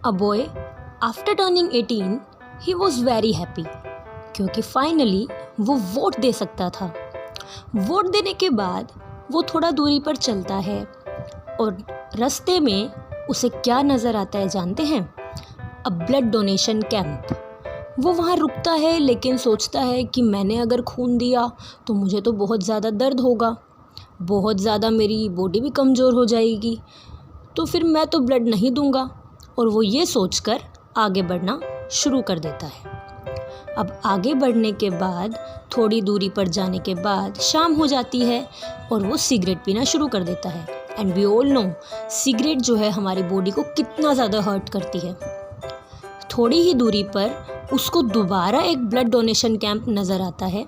A boy, after turning 18, he was very happy क्योंकि finally वो vote दे सकता था। वोट देने के बाद वो थोड़ा दूरी पर चलता है और रास्ते में उसे क्या नज़र आता है जानते हैं? अ ब्लड डोनेशन कैंप। वो वहाँ रुकता है लेकिन सोचता है कि मैंने अगर खून दिया तो मुझे तो बहुत ज़्यादा दर्द होगा, बहुत ज़्यादा मेरी बॉडी भी कमज़ोर हो जाएगी, तो फिर मैं तो ब्लड नहीं दूंगा। और वो ये सोचकर आगे बढ़ना शुरू कर देता है। अब आगे बढ़ने के बाद थोड़ी दूरी पर जाने के बाद शाम हो जाती है और वो सिगरेट पीना शुरू कर देता है। And we all know cigarette जो है हमारी बॉडी को कितना ज़्यादा हर्ट करती है। थोड़ी ही दूरी पर उसको दोबारा एक ब्लड डोनेशन कैंप नज़र आता है,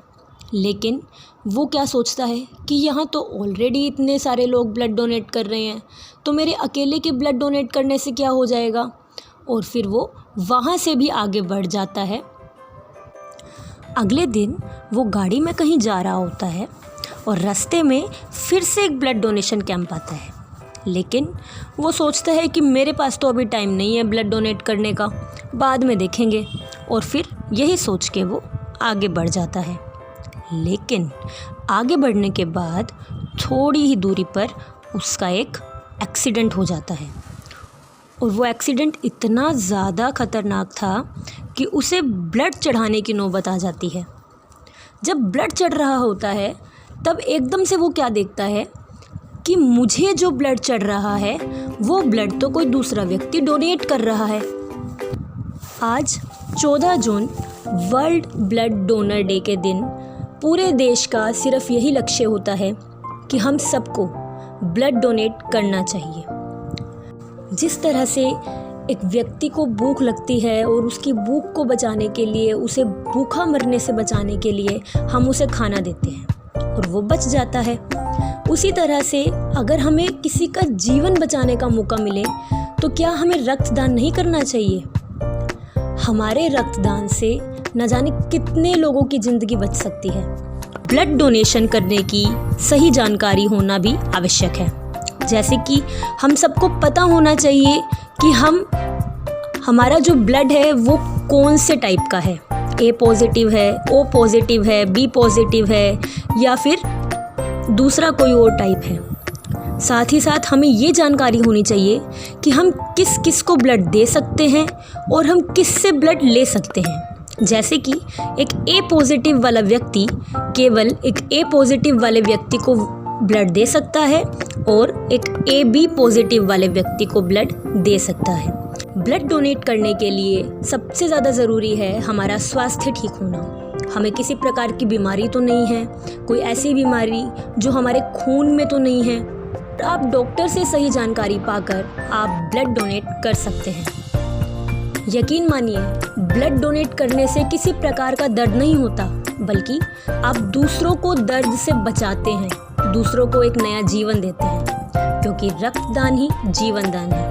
लेकिन वो क्या सोचता है कि यहाँ तो ऑलरेडी इतने सारे लोग ब्लड डोनेट कर रहे हैं, तो मेरे अकेले के ब्लड डोनेट करने से क्या हो जाएगा। और फिर वो वहाँ से भी आगे बढ़ जाता है। अगले दिन वो गाड़ी में कहीं जा रहा होता है और रास्ते में फिर से एक ब्लड डोनेशन कैंप आता है, लेकिन वो सोचता है कि मेरे पास तो अभी टाइम नहीं है ब्लड डोनेट करने का, बाद में देखेंगे। और फिर यही सोच के वो आगे बढ़ जाता है। लेकिन आगे बढ़ने के बाद थोड़ी ही दूरी पर उसका एक एक्सीडेंट हो जाता है और वो एक्सीडेंट इतना ज़्यादा ख़तरनाक था कि उसे ब्लड चढ़ाने की नौबत आ जाती है। जब ब्लड चढ़ रहा होता है तब एकदम से वो क्या देखता है कि मुझे जो ब्लड चढ़ रहा है वो ब्लड तो कोई दूसरा व्यक्ति डोनेट कर रहा है। आज 14 June world blood donor day के दिन पूरे देश का सिर्फ यही लक्ष्य होता है कि हम सबको ब्लड डोनेट करना चाहिए। जिस तरह से एक व्यक्ति को भूख लगती है और उसकी भूख को बचाने के लिए, उसे भूखा मरने से बचाने के लिए हम उसे खाना देते हैं और वो बच जाता है, उसी तरह से अगर हमें किसी का जीवन बचाने का मौका मिले तो क्या हमें रक्तदान नहीं करना चाहिए? हमारे रक्तदान से न जाने कितने लोगों की ज़िंदगी बच सकती है। ब्लड डोनेशन करने की सही जानकारी होना भी आवश्यक है। जैसे कि हम सबको पता होना चाहिए कि हमारा जो ब्लड है वो कौन से टाइप का है, ए पॉजिटिव है, ओ पॉजिटिव है, बी पॉजिटिव है या फिर दूसरा कोई और टाइप है। साथ ही साथ हमें ये जानकारी होनी चाहिए कि हम किस किस को ब्लड दे सकते हैं और हम किस से ब्लड ले सकते हैं। जैसे कि एक ए पॉजिटिव वाला व्यक्ति केवल एक ए पॉजिटिव वाले व्यक्ति को ब्लड दे सकता है और एक ए बी पॉजिटिव वाले व्यक्ति को ब्लड दे सकता है। ब्लड डोनेट करने के लिए सबसे ज़्यादा ज़रूरी है हमारा स्वास्थ्य ठीक होना। हमें किसी प्रकार की बीमारी तो नहीं है, कोई ऐसी बीमारी जो हमारे खून में तो नहीं है। आप डॉक्टर से सही जानकारी पाकर आप ब्लड डोनेट कर सकते हैं। यकीन मानिए, ब्लड डोनेट करने से किसी प्रकार का दर्द नहीं होता, बल्कि आप दूसरों को दर्द से बचाते हैं, दूसरों को एक नया जीवन देते हैं, क्योंकि रक्तदान ही जीवन दान है।